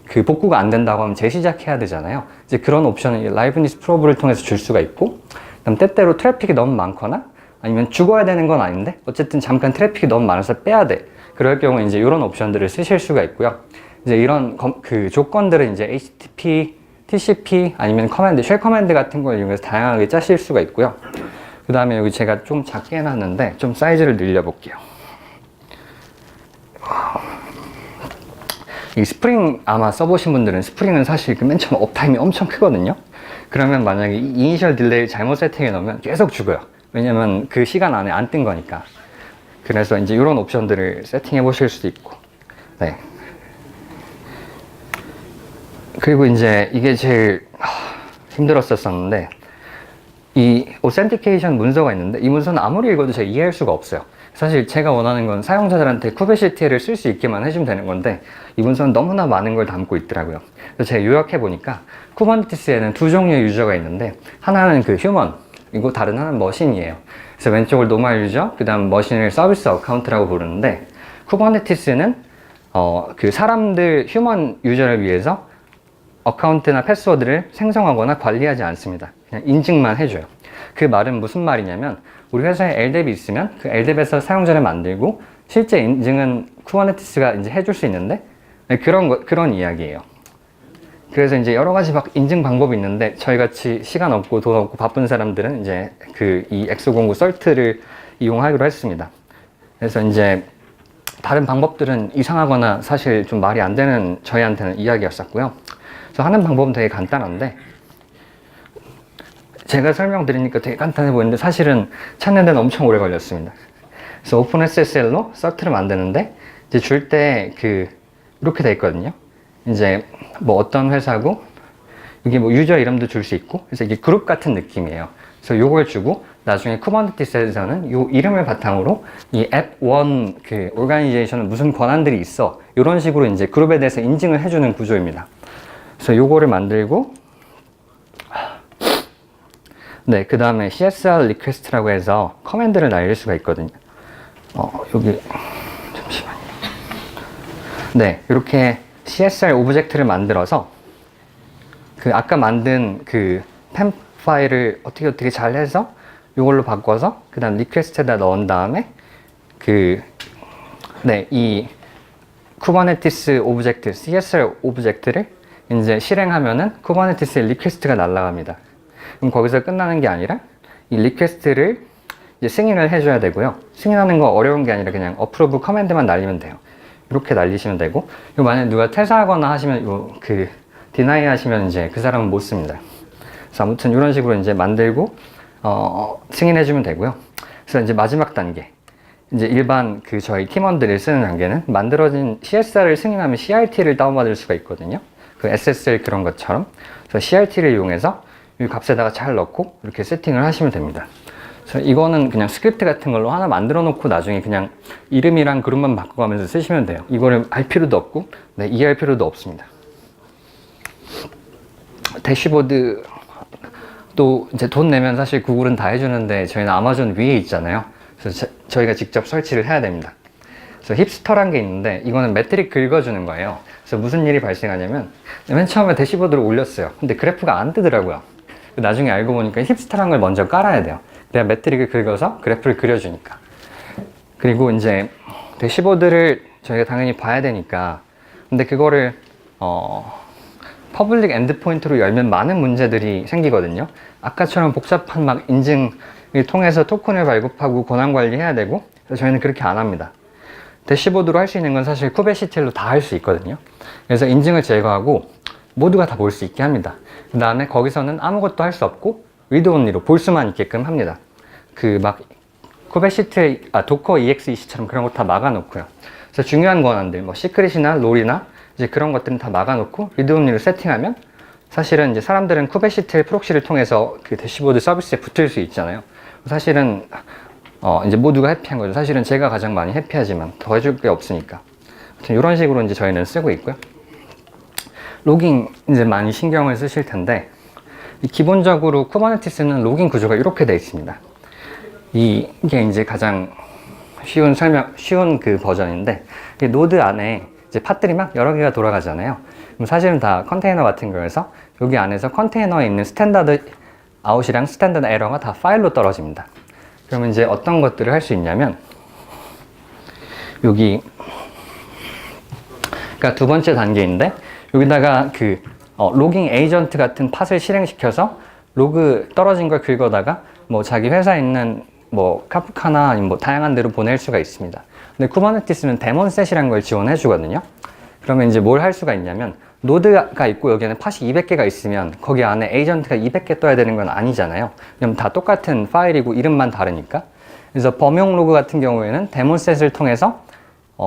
그 복구가 안 된다고 하면 재시작해야 되잖아요. 이제 그런 옵션을 라이브니스 프로브를 통해서 줄 수가 있고, 그다음 때때로 트래픽이 너무 많거나 아니면 죽어야 되는 건 아닌데 어쨌든 잠깐 트래픽이 너무 많아서 빼야 돼. 그럴 경우에 이제 이런 옵션들을 쓰실 수가 있고요. 이제 이런 그 조건들은 이제 HTTP, TCP 아니면 커맨드, 쉘 커맨드 같은 걸 이용해서 다양하게 짜실 수가 있고요. 그 다음에 여기 제가 좀 작게 해놨는데 좀 사이즈를 늘려볼게요. 이 스프링 아마 써보신 분들은, 스프링은 사실 그 맨 처음 업타임이 엄청 크거든요. 그러면 만약에 이니셜 딜레이 잘못 세팅해 놓으면 계속 죽어요. 왜냐면 그 시간 안에 안 뜬 거니까. 그래서 이제 이런 옵션들을 세팅해 보실 수도 있고. 네. 그리고 이제 이게 제일 힘들었었는데, 이 오센티케이션 문서가 있는데 이 문서는 아무리 읽어도 제가 이해할 수가 없어요. 사실 제가 원하는 건 사용자들한테 쿠베시티를 쓸 수 있게만 해주면 되는 건데 이 문서는 너무나 많은 걸 담고 있더라고요. 그래서 제가 요약해 보니까 쿠버네티스에는 두 종류의 유저가 있는데, 하나는 그 휴먼, 그리고 다른 하나는 머신이에요. 그래서 왼쪽을 노멀 유저, 그 다음 머신을 서비스 어카운트라고 부르는데, 쿠버네티스는 그 사람들 휴먼 유저를 위해서 어카운트나 패스워드를 생성하거나 관리하지 않습니다. 그냥 인증만 해줘요. 그 말은 무슨 말이냐면, 우리 회사에 LDAP이 있으면 그 LDAP에서 사용자를 만들고 실제 인증은 쿠버네티스가 이제 해줄 수 있는데, 그런 이야기예요. 그래서 이제 여러 가지 인증 방법이 있는데, 저희 같이 시간 없고 돈 없고 바쁜 사람들은 이제 이 엑소09 설트를 이용하기로 했습니다. 그래서 이제 다른 방법들은 이상하거나 사실 좀 말이 안 되는 저희한테는 이야기였었고요. 그래서 하는 방법은 되게 간단한데, 제가 설명드리니까 되게 간단해 보이는데 사실은 찾는 데는 엄청 오래 걸렸습니다. 그래서 오픈SSL로 설트를 만드는데, 이제 줄 때 이렇게 돼 있거든요. 이제 뭐 어떤 회사고, 이게 뭐 유저 이름도 줄 수 있고, 그래서 이게 그룹 같은 느낌이에요. 그래서 요걸 주고 나중에 쿠버네티스에서는 요 이름을 바탕으로 이 앱1 그 오르가니제이션은 무슨 권한들이 있어, 이런 식으로 이제 그룹에 대해서 인증을 해주는 구조입니다. 그래서 요거를 만들고, 네, 그 다음에 CSR 리퀘스트라고 해서 커맨드를 날릴 수가 있거든요. 여기 잠시만요. 네, 이렇게 CSR 오브젝트를 만들어서 아까 만든 팸 파일을 어떻게 잘 해서 이걸로 바꿔서 그 다음 리퀘스트에다 넣은 다음에 이 쿠버네티스 오브젝트, CSR 오브젝트를 이제 실행하면은 쿠버네티스의 리퀘스트가 날아갑니다. 그럼 거기서 끝나는 게 아니라 이 리퀘스트를 이제 승인을 해줘야 되고요. 승인하는 거 어려운 게 아니라 그냥 어프로브 커맨드만 날리면 돼요. 이렇게 날리시면 되고, 이거 만약에 누가 퇴사하거나 하시면 디나이 하시면 이제 그 사람은 못 씁니다. 그래서 아무튼 이런 식으로 이제 만들고 승인해주면 되고요. 그래서 이제 마지막 단계, 이제 일반 저희 팀원들이 쓰는 단계는 만들어진 CSR을 승인하면 CRT를 다운받을 수가 있거든요. SSL 그런 것처럼. 그래서 CRT를 이용해서 이 값에다가 잘 넣고 이렇게 세팅을 하시면 됩니다. 그래서 이거는 그냥 스크립트 같은 걸로 하나 만들어 놓고 나중에 그냥 이름이랑 그룹만 바꿔가면서 쓰시면 돼요. 이거를 알 필요도 없고, 네, 이해할 필요도 없습니다. 대시보드 또 이제 돈 내면 사실 구글은 다 해주는데 저희는 아마존 위에 있잖아요. 그래서 저희가 직접 설치를 해야 됩니다. 그래서 힙스터란 게 있는데, 이거는 매트릭 긁어주는 거예요. 그래서 무슨 일이 발생하냐면, 맨 처음에 대시보드를 올렸어요. 근데 그래프가 안 뜨더라고요. 나중에 알고 보니까 힙스터란 걸 먼저 깔아야 돼요. 그래야 매트릭을 긁어서 그래프를 그려주니까. 그리고 이제 대시보드를 저희가 당연히 봐야 되니까, 근데 그거를 퍼블릭 엔드포인트로 열면 많은 문제들이 생기거든요. 아까처럼 복잡한 인증을 통해서 토큰을 발급하고 권한 관리해야 되고, 그래서 저희는 그렇게 안 합니다. 대시보드로 할 수 있는 건 사실 쿠베시티로 다 할 수 있거든요. 그래서 인증을 제거하고 모두가 다 볼 수 있게 합니다. 그 다음에 거기서는 아무것도 할 수 없고 리드 온리로 볼 수만 있게끔 합니다. 쿠베시티, 도커 EXEC처럼 그런 거 다 막아놓고요. 그래서 중요한 권한들, 뭐 시크릿이나 롤이나 이제 그런 것들은 다 막아놓고 리드 온리로 세팅하면, 사실은 이제 사람들은 쿠베시티 프록시를 통해서 대시보드 서비스에 붙을 수 있잖아요. 사실은 이제 모두가 해피한 거죠. 사실은 제가 가장 많이 해피하지만 더 해줄 게 없으니까. 아무튼 이런 식으로 이제 저희는 쓰고 있고요. 로깅 이제 많이 신경을 쓰실 텐데, 기본적으로 쿠버네티스는 로깅 구조가 이렇게 되어 있습니다. 이게 이제 가장 쉬운 그 버전인데, 노드 안에 이제 팟들이 막 여러 개가 돌아가잖아요. 그럼 사실은 다 컨테이너 같은 거여서 여기 안에서 컨테이너에 있는 스탠다드 아웃이랑 스탠다드 에러가 다 파일로 떨어집니다. 그러면 이제 어떤 것들을 할 수 있냐면, 여기 그러니까 두 번째 단계인데, 여기다가 로깅 에이전트 같은 팟을 실행시켜서 로그 떨어진 걸 긁어다가 뭐 자기 회사에 있는 뭐 카프카나 아니면 뭐 다양한 데로 보낼 수가 있습니다. 근데 쿠버네티스는 데몬셋이라는 걸 지원해 주거든요. 그러면 이제 뭘 할 수가 있냐면, 노드가 있고 여기에는 팟이 200개가 있으면 거기 안에 에이전트가 200개 떠야 되는 건 아니잖아요. 그럼 다 똑같은 파일이고 이름만 다르니까. 그래서 범용 로그 같은 경우에는 데몬셋을 통해서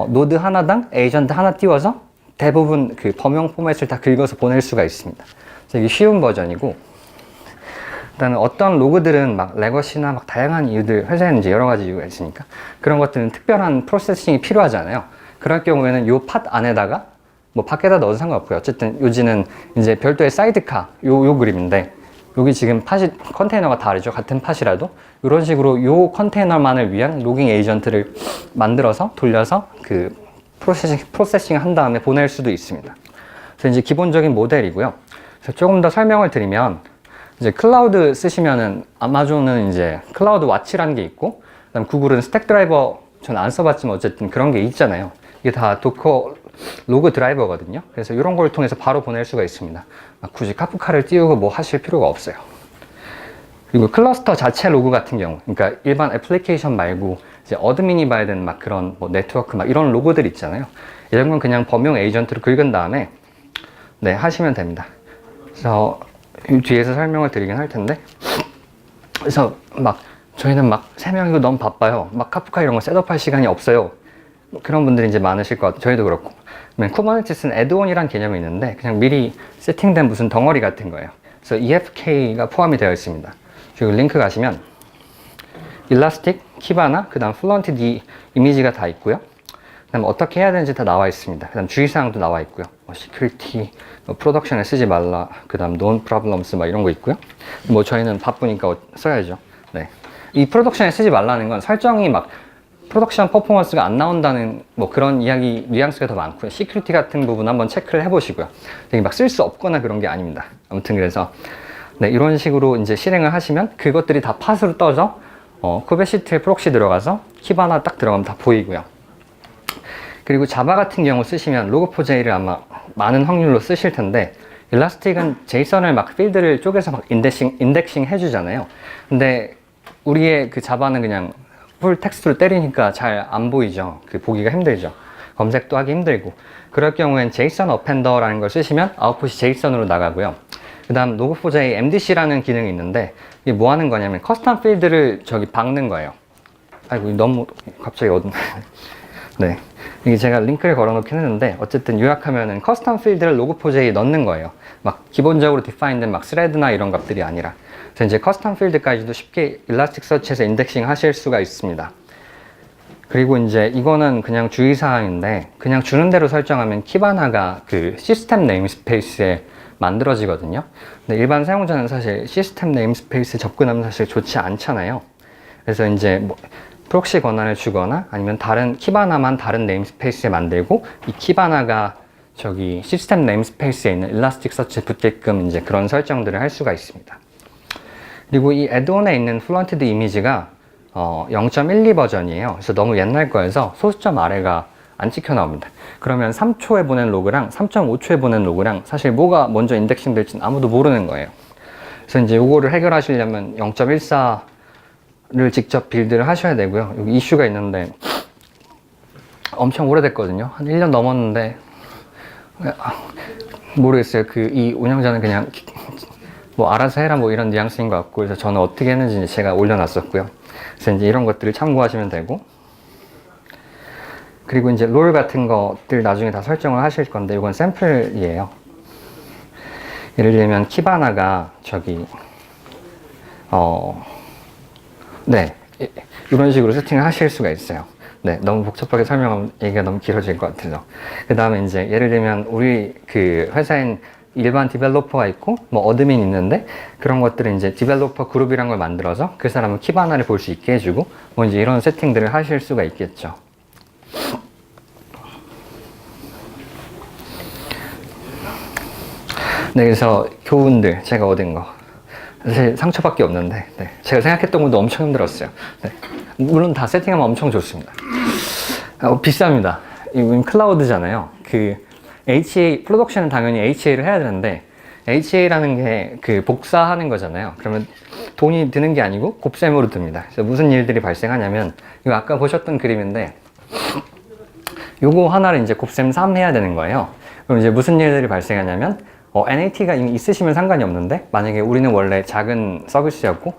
노드 하나당 에이전트 하나 띄워서 대부분 그 범용 포맷을 다 긁어서 보낼 수가 있습니다. 그래서 이게 쉬운 버전이고, 일단은 어떤 로그들은 막 레거시나 막 다양한 이유들, 회사에는 이제 여러 가지 이유가 있으니까 그런 것들은 특별한 프로세싱이 필요하잖아요. 그럴 경우에는 요 팟 안에다가 뭐 밖에다 넣어도 상관없고요. 어쨌든 요지는 이제 별도의 사이드카 요 그림인데, 여기 지금 팟이 컨테이너가 다르죠. 같은 팟이라도 이런 식으로 요 컨테이너만을 위한 로깅 에이전트를 만들어서 돌려서 그 프로세싱 한 다음에 보낼 수도 있습니다. 그래서 이제 기본적인 모델이고요. 그래서 조금 더 설명을 드리면, 이제 클라우드 쓰시면은 아마존은 이제 클라우드 와치라는 게 있고, 그다음 구글은 스택 드라이버, 저는 안 써봤지만 어쨌든 그런 게 있잖아요. 이게 다 도커 로그 드라이버거든요. 그래서 이런 걸 통해서 바로 보낼 수가 있습니다. 굳이 카프카를 띄우고 뭐 하실 필요가 없어요. 그리고 클러스터 자체 로그 같은 경우, 그러니까 일반 애플리케이션 말고 이제 어드민이 봐야 되는 막 그런 뭐 네트워크 막 이런 로그들 있잖아요. 이런 건 그냥 범용 에이전트로 긁은 다음에 네, 하시면 됩니다. 그래서 이 뒤에서 설명을 드리긴 할 텐데, 그래서 막 저희는 막 3명이고 너무 바빠요. 막 카프카 이런 거 셋업할 시간이 없어요. 그런 분들이 이제 많으실 것 같아요. 저희도 그렇고. 쿠버네티스는 애드온이란 개념이 있는데 그냥 미리 세팅된 무슨 덩어리 같은 거예요. 그래서 EFK가 포함이 되어 있습니다. 그리고 링크 가시면 일라스틱, 키바나, 그 다음 플런티드 이미지가 다 있고요. 그 다음 어떻게 해야 되는지 다 나와 있습니다. 그 다음 주의사항도 나와 있고요. 시큐리티, 프로덕션에 쓰지 말라, 그 다음 논 프로블럼스 막 이런 거 있고요. 뭐 저희는 바쁘니까 써야죠. 네. 이 프로덕션에 쓰지 말라는 건 설정이 막 프로덕션 퍼포먼스가 안 나온다는 뭐 그런 이야기, 뉘앙스가 더 많고요. 시큐리티 같은 부분 한번 체크를 해보시고요. 되게 막 쓸 수 없거나 그런 게 아닙니다. 아무튼 그래서 네, 이런 식으로 이제 실행을 하시면 그것들이 다 팟으로 떠서 쿠베시트에 프록시 들어가서 키바나 딱 들어가면 다 보이고요. 그리고 자바 같은 경우 쓰시면 로그4j를 아마 많은 확률로 쓰실 텐데, 일라스틱은 제이선을 막 필드를 쪼개서 막 인덱싱 해주잖아요. 근데 우리의 그 자바는 그냥 풀 텍스트로 때리니까 잘 안 보이죠. 그 보기가 힘들죠. 검색도 하기 힘들고. 그럴 경우엔 제이선 어펜더라는 걸 쓰시면 아웃풋이 제이선으로 나가고요. 그 다음 로그4j MDC라는 기능이 있는데, 이게 뭐 하는 거냐면 커스텀 필드를 저기 박는 거예요. 아이고, 너무 갑자기 네. 이게 제가 링크를 걸어 놓긴 했는데, 어쨌든 요약하면은 커스텀 필드를 로그4j에 넣는 거예요. 막 기본적으로 디파인된 막 스레드나 이런 값들이 아니라. 그래서 이제 커스텀 필드까지도 쉽게 일라스틱서치에서 인덱싱 하실 수가 있습니다. 그리고 이제 이거는 그냥 주의사항인데, 그냥 주는 대로 설정하면 키바나가 그 시스템 네임스페이스에 만들어지거든요. 근데 일반 사용자는 사실 시스템 네임스페이스에 접근하면 사실 좋지 않잖아요. 그래서 이제 뭐 프록시 권한을 주거나 아니면 다른 키바나만 다른 네임스페이스에 만들고, 이 키바나가 저기 시스템 네임스페이스에 있는 일라스틱서치에 붙게끔 이제 그런 설정들을 할 수가 있습니다. 그리고 이 애드온에 있는 플런티드 이미지가 0.12 버전이에요. 그래서 너무 옛날 거여서 소수점 아래가 안 찍혀 나옵니다. 그러면 3초에 보낸 로그랑 3.5초에 보낸 로그랑 사실 뭐가 먼저 인덱싱 될지는 아무도 모르는 거예요. 그래서 이제 요거를 해결하시려면 0.14를 직접 빌드를 하셔야 되고요. 여기 이슈가 있는데 엄청 오래됐거든요. 한 1년 넘었는데 모르겠어요. 이 운영자는 그냥 뭐 알아서 해라 뭐 이런 뉘앙스인 것 같고, 그래서 저는 어떻게 했는지 제가 올려놨었고요. 그래서 이제 이런 것들을 참고하시면 되고, 그리고 이제 롤 같은 것들 나중에 다 설정을 하실 건데, 이건 샘플이에요. 예를 들면 키바나가 저기 네, 이런 식으로 세팅을 하실 수가 있어요. 네, 너무 복잡하게 설명하면 얘기가 너무 길어질 것 같아서. 그 다음에 이제 예를 들면 우리 그 회사엔 일반 디벨로퍼가 있고 뭐 어드민 있는데, 그런 것들은 이제 디벨로퍼 그룹이란 걸 만들어서 그 사람은 키바나를 볼 수 있게 해주고 뭐 이제 이런 세팅들을 하실 수가 있겠죠. 네, 그래서 교훈들 제가 얻은 거 사실 상처밖에 없는데, 네, 제가 생각했던 것도 엄청 힘들었어요. 네, 물론 다 세팅하면 엄청 좋습니다. 비쌉니다. 이건 클라우드잖아요. 그 HA 프로덕션은 당연히 HA를 해야 되는데, HA라는 게 그 복사하는 거잖아요. 그러면 돈이 드는 게 아니고 곱셈으로 듭니다. 그래서 무슨 일들이 발생하냐면, 이거 아까 보셨던 그림인데 요거 하나를 이제 곱셈 3 해야 되는 거예요. 그럼 이제 무슨 일들이 발생하냐면, NAT가 이미 있으시면 상관이 없는데, 만약에 우리는 원래 작은 서비스였고,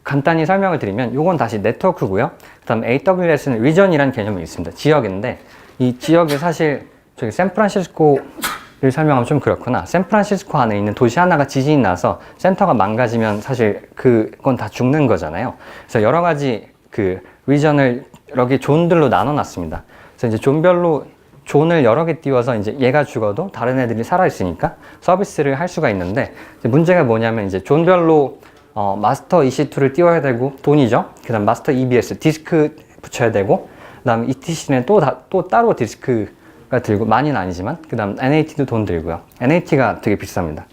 간단히 설명을 드리면, 요건 다시 네트워크고요. 그 다음 AWS는 리전이라는 개념이 있습니다. 지역인데, 이 지역이 사실 저기 샌프란시스코를 설명하면 좀 그렇구나. 샌프란시스코 안에 있는 도시 하나가 지진이 나서 센터가 망가지면 사실 그건 다 죽는 거잖아요. 그래서 여러 가지 그 리전을 여러 개 존들로 나눠 놨습니다. 그래서 이제 존별로 존을 여러 개 띄워서 이제 얘가 죽어도 다른 애들이 살아있으니까 서비스를 할 수가 있는데, 이제 문제가 뭐냐면 이제 존별로 마스터 EC2를 띄워야 되고 돈이죠. 그 다음 마스터 EBS 디스크 붙여야 되고, 그 다음 ETC는 또 따로 디스크가 들고, 많이는 아니지만, 그 다음 NAT도 돈 들고요. NAT가 되게 비쌉니다.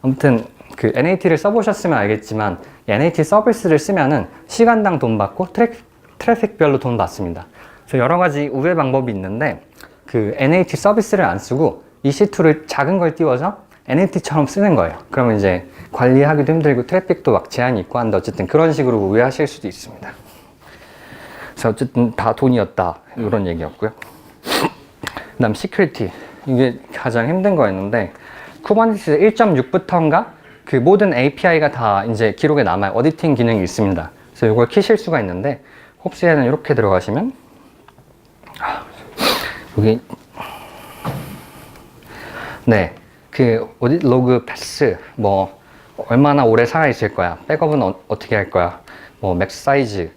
아무튼 그 NAT를 써보셨으면 알겠지만 NAT 서비스를 쓰면은 시간당 돈 받고 트래픽별로 돈 받습니다. 그래서 여러 가지 우회 방법이 있는데, 그 NAT 서비스를 안 쓰고 EC2를 작은 걸 띄워서 NAT처럼 쓰는 거예요. 그러면 이제 관리하기도 힘들고 트래픽도 막 제한이 있고 한데, 어쨌든 그런 식으로 우회하실 수도 있습니다. 그래서 어쨌든 다 돈이었다, 이런 얘기였고요. 그 다음 시큐리티, 이게 가장 힘든 거였는데, 쿠버네티스 1.6부터인가 그 모든 API가 다 이제 기록에 남아요. 오디팅 기능이 있습니다. 그래서 이걸 키실 수가 있는데, 홉스에는 이렇게 들어가시면 여기 네, 그 오딧 로그 패스, 뭐 얼마나 오래 살아 있을 거야, 백업은 어떻게 할 거야, 뭐 맥스 사이즈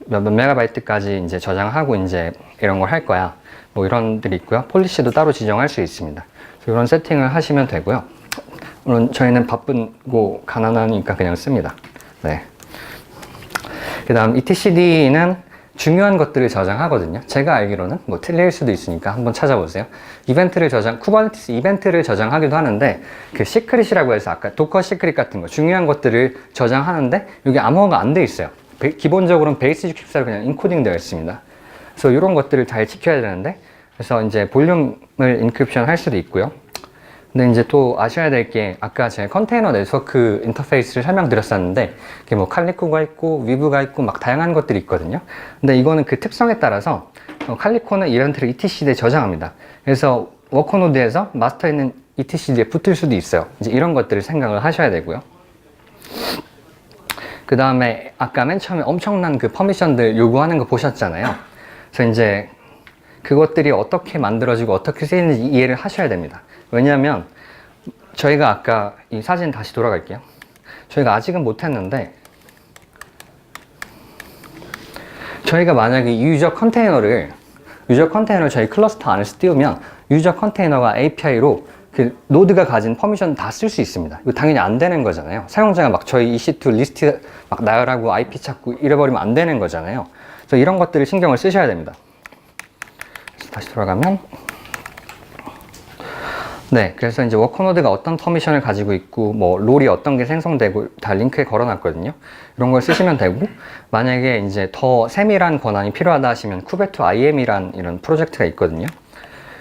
몇 메가바이트까지 이제 저장하고 이제 이런 걸 할 거야, 뭐 이런 들이 있고요. 폴리시도 따로 지정할 수 있습니다. 그래서 이런 세팅을 하시면 되고요. 물론 저희는 바쁘고 가난하니까 그냥 씁니다. 네. 그 다음 etcd는 중요한 것들을 저장하거든요. 제가 알기로는 뭐 틀릴 수도 있으니까 한번 찾아보세요. 쿠버네티스 이벤트를 저장하기도 하는데, 그 시크릿이라고 해서 아까 도커 시크릿 같은 거 중요한 것들을 저장하는데 여기 암호화가 안 돼 있어요. 기본적으로는 베이스 64로 그냥 인코딩 되어 있습니다. 그래서 이런 것들을 잘 지켜야 되는데, 그래서 이제 볼륨을 인크립션 할 수도 있고요. 근데 이제 또 아셔야 될 게, 아까 제가 컨테이너 네트워크 인터페이스를 설명드렸었는데, 이게 뭐 칼리코가 있고 위브가 있고 막 다양한 것들이 있거든요. 근데 이거는 그 특성에 따라서 칼리코는 이벤트를 etcd에 저장합니다. 그래서 워커노드에서 마스터에 있는 etcd에 붙을 수도 있어요. 이제 이런 것들을 생각을 하셔야 되고요. 그 다음에 아까 맨 처음에 엄청난 그 퍼미션들 요구하는 거 보셨잖아요. 그래서 이제 그것들이 어떻게 만들어지고 어떻게 쓰이는지 이해를 하셔야 됩니다. 왜냐하면 저희가 아까 이 사진 다시 돌아갈게요. 저희가 아직은 못했는데, 저희가 만약에 이 유저 컨테이너를 저희 클러스터 안에서 띄우면 유저 컨테이너가 API로 그 노드가 가진 퍼미션 다 쓸 수 있습니다. 이거 당연히 안 되는 거잖아요. 사용자가 막 저희 EC2 리스트 막 나열하고 IP 찾고 이래버리면 안 되는 거잖아요. 그래서 이런 것들을 신경을 쓰셔야 됩니다. 다시 돌아가면, 네, 그래서 이제 워커노드가 어떤 퍼미션을 가지고 있고, 뭐 롤이 어떤 게 생성되고 다 링크에 걸어놨거든요. 이런 걸 쓰시면 되고, 만약에 이제 더 세밀한 권한이 필요하다 하시면 쿠베트 IM이란 이런 프로젝트가 있거든요.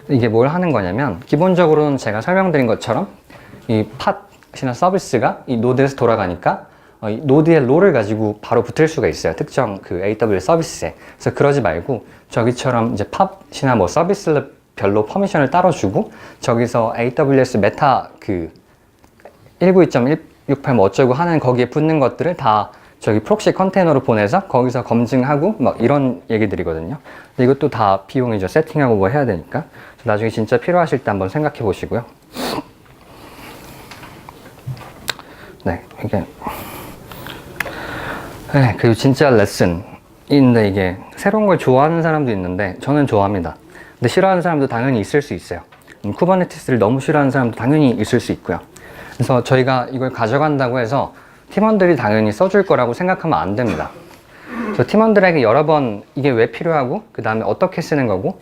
이게 뭘 하는 거냐면, 기본적으로는 제가 설명드린 것처럼 이 팟이나 서비스가 이 노드에서 돌아가니까 이 노드의 롤을 가지고 바로 붙을 수가 있어요. 특정 그 AWS 서비스에. 그래서 그러지 말고 저기처럼 이제 팟이나 뭐 서비스 별로 퍼미션을 따로 주고, 저기서 AWS 메타 그 192.168 뭐 어쩌고 하는 거기에 붙는 것들을 다 저기 프록시 컨테이너로 보내서 거기서 검증하고 막 이런 얘기들이거든요. 근데 이것도 다 비용이죠. 세팅하고 뭐 해야 되니까. 나중에 진짜 필요하실 때 한번 생각해 보시고요. 네, 이게 네, 그리고 진짜 레슨인데, 이게 새로운 걸 좋아하는 사람도 있는데 저는 좋아합니다. 근데 싫어하는 사람도 당연히 있을 수 있어요. 쿠버네티스를 너무 싫어하는 사람도 당연히 있을 수 있고요. 그래서 저희가 이걸 가져간다고 해서 팀원들이 당연히 써줄 거라고 생각하면 안 됩니다. 그래서 팀원들에게 여러 번 이게 왜 필요하고, 그 다음에 어떻게 쓰는 거고,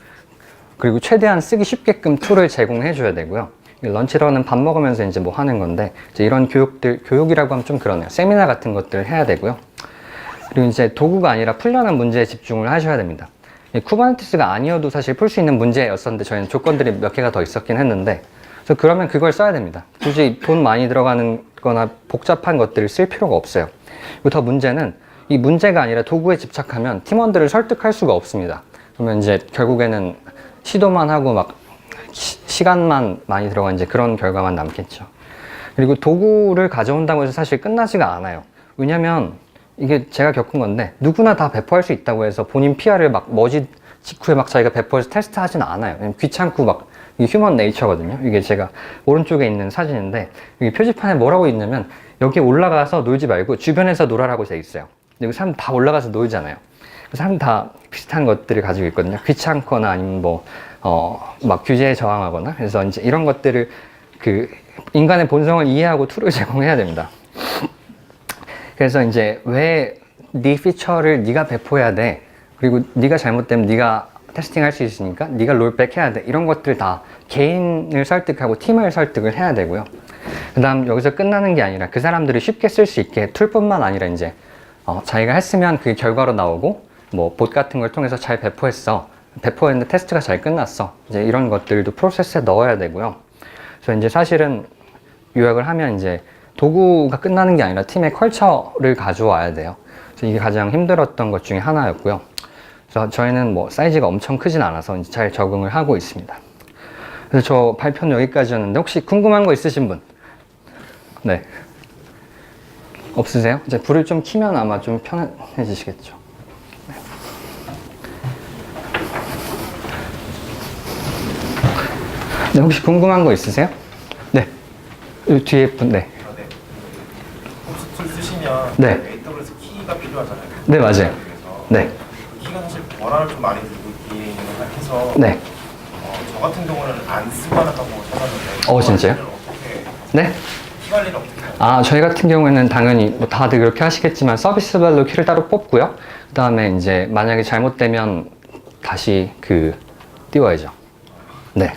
그리고 최대한 쓰기 쉽게끔 툴을 제공해 줘야 되고요. 런치러는 밥 먹으면서 이제 뭐 하는 건데, 이제 이런 교육이라고 하면 좀 그러네요. 세미나 같은 것들을 해야 되고요. 그리고 이제 도구가 아니라 풀려는 문제에 집중을 하셔야 됩니다. 쿠버네티스가 아니어도 사실 풀 수 있는 문제였었는데, 저희는 조건들이 몇 개가 더 있었긴 했는데, 그래서 그러면 그걸 써야 됩니다. 굳이 돈 많이 들어가는 거나 복잡한 것들을 쓸 필요가 없어요. 그리고 더 문제는 이 문제가 아니라 도구에 집착하면 팀원들을 설득할 수가 없습니다. 그러면 이제 결국에는 시도만 하고 막 시간만 많이 들어간 이제 그런 결과만 남겠죠. 그리고 도구를 가져온다고 해서 사실 끝나지가 않아요. 왜냐면 이게 제가 겪은 건데, 누구나 다 배포할 수 있다고 해서 본인 PR을 막 머지 직후에 막 자기가 배포해서 테스트하진 않아요. 귀찮고 막 이게 휴먼 네이처거든요. 이게 제가 오른쪽에 있는 사진인데 여기 표지판에 뭐라고 있냐면 여기 올라가서 놀지 말고 주변에서 놀아라고 돼 있어요. 근데 여기 사람 다 올라가서 놀잖아요. 사람 다 비슷한 것들을 가지고 있거든요. 귀찮거나 아니면 막 규제에 저항하거나. 그래서 이제 이런 것들을 그 인간의 본성을 이해하고 툴을 제공해야 됩니다. 그래서 이제 왜 네 피처를 네가 배포해야 돼. 그리고 네가 잘못되면 네가 테스팅할 수 있으니까 네가 롤백 해야 돼. 이런 것들 다 개인을 설득하고 팀을 설득을 해야 되고요. 그 다음 여기서 끝나는 게 아니라 그 사람들이 쉽게 쓸 수 있게 툴뿐만 아니라 이제 자기가 했으면 그게 결과로 나오고 뭐 봇 같은 걸 통해서 잘 배포했는데 테스트가 잘 끝났어. 이제 이런 것들도 프로세스에 넣어야 되고요. 그래서 이제 사실은 요약을 하면 이제 도구가 끝나는 게 아니라 팀의 컬처를 가져와야 돼요. 그래서 이게 가장 힘들었던 것 중에 하나였고요. 그래서 저희는 뭐 사이즈가 엄청 크진 않아서 이제 잘 적응을 하고 있습니다. 그래서 저 발표는 여기까지였는데 혹시 궁금한 거 있으신 분? 네. 없으세요? 이제 불을 좀 켜면 아마 좀 편해지시겠죠. 네. 네, 혹시 궁금한 거 있으세요? 네. 이 뒤에 분, 네. 네. 혹시 툴 쓰시면 네. AWS 키가 필요하잖아요. 네, 맞아요. 그래서 네. 그 키가 사실 권한을 좀 많이 들고 있긴 해서 네. 저 같은 경우는 안 쓰거나 하고 찾았는데 진짜요? 어떻게 네? 키 관리를 어떻게 해요? 저희 같은 경우에는 당연히 뭐 다들 그렇게 하시겠지만 서비스별로 키를 따로 뽑고요. 그 다음에 이제 만약에 잘못되면 다시 띄워야죠. 네.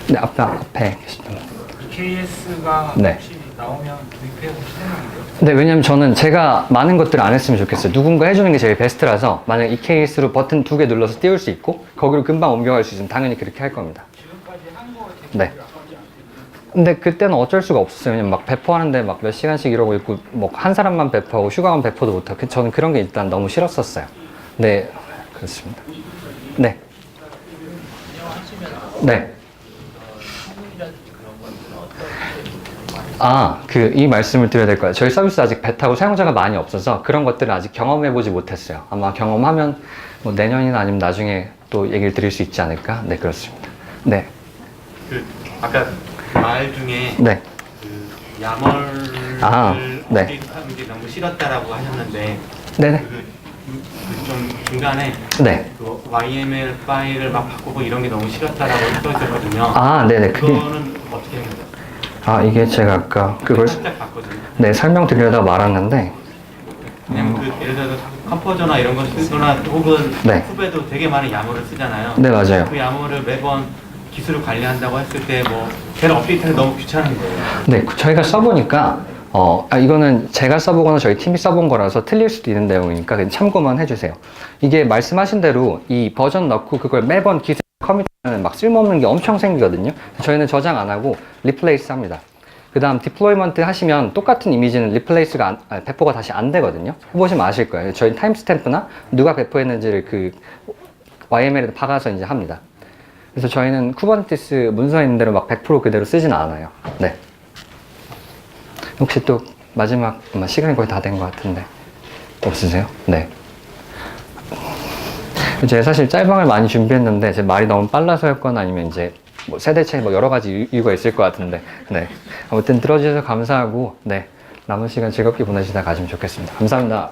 네, 앞에 계시던 분. EKS가 네. 혹시 나오면 리페어 시행하는데요? 네, 왜냐면 저는 제가 많은 것들을 안 했으면 좋겠어요. 누군가 해주는 게 제일 베스트라서 만약에 이 케이스로 버튼 2개 눌러서 띄울 수 있고 거기로 금방 옮겨갈 수 있으면 당연히 그렇게 할 겁니다. 지금까지 한거 네. 근데 그때는 어쩔 수가 없었어요. 왜냐면 막 배포하는데 막 몇 시간씩 이러고 있고 뭐 한 사람만 배포하고 휴가만 배포도 못하고 저는 그런 게 일단 너무 싫었었어요. 네, 그렇습니다. 네. 네. 이 말씀을 드려야 될 거예요. 저희 서비스 아직 베타고 사용자가 많이 없어서 그런 것들을 아직 경험해보지 못했어요. 아마 경험하면 뭐 내년이나 아니면 나중에 또 얘기를 드릴 수 있지 않을까? 네, 그렇습니다. 네. 아까 말 중에 네. 야멀을 네. 업데이트하는 게 너무 싫었다라고 하셨는데 네네. 좀 중간에 네. YML 파일을 막 바꾸고 이런 게 너무 싫었다라고 써있었거든요. 네네. 그거는 어떻게 해야 돼요? 이게 제가 아까 그걸 살짝 봤거든요. 네, 설명드리려다가 말았는데 왜냐면 예를 들어서 컴포저나 이런 거 쓰거나 혹은 네. 후배도 되게 많은 야물을 쓰잖아요. 네, 맞아요. 그 야물을 매번 기술을 관리한다고 했을 때 걔를 업데이트하기 너무 귀찮은 거예요. 네, 저희가 써보니까 이거는 제가 써보거나 저희 팀이 써본 거라서 틀릴 수도 있는 내용이니까 그냥 참고만 해주세요. 이게 말씀하신 대로 이 버전 넣고 그걸 매번 기술 커밋하면 막 쓸모없는 게 엄청 생기거든요. 저희는 저장 안 하고 리플레이스 합니다. 그 다음 디플로이먼트 하시면 똑같은 이미지는 리플레이스가 배포가 다시 안 되거든요. 해보시면 아실 거예요. 저희 타임스탬프나 누가 배포했는지를 YML에다 박아서 이제 합니다. 그래서 저희는 쿠버네티스 문서에 있는 대로 막 100% 그대로 쓰진 않아요. 네. 혹시 또 마지막 시간이 거의 다 된 것 같은데 없으세요? 네. 제가 사실 짤방을 많이 준비했는데 제 말이 너무 빨라서였거나 아니면 이제 뭐 세대 차이 여러 가지 이유가 있을 것 같은데 네. 아무튼 들어주셔서 감사하고 네. 남은 시간 즐겁게 보내시다 가시면 좋겠습니다. 감사합니다.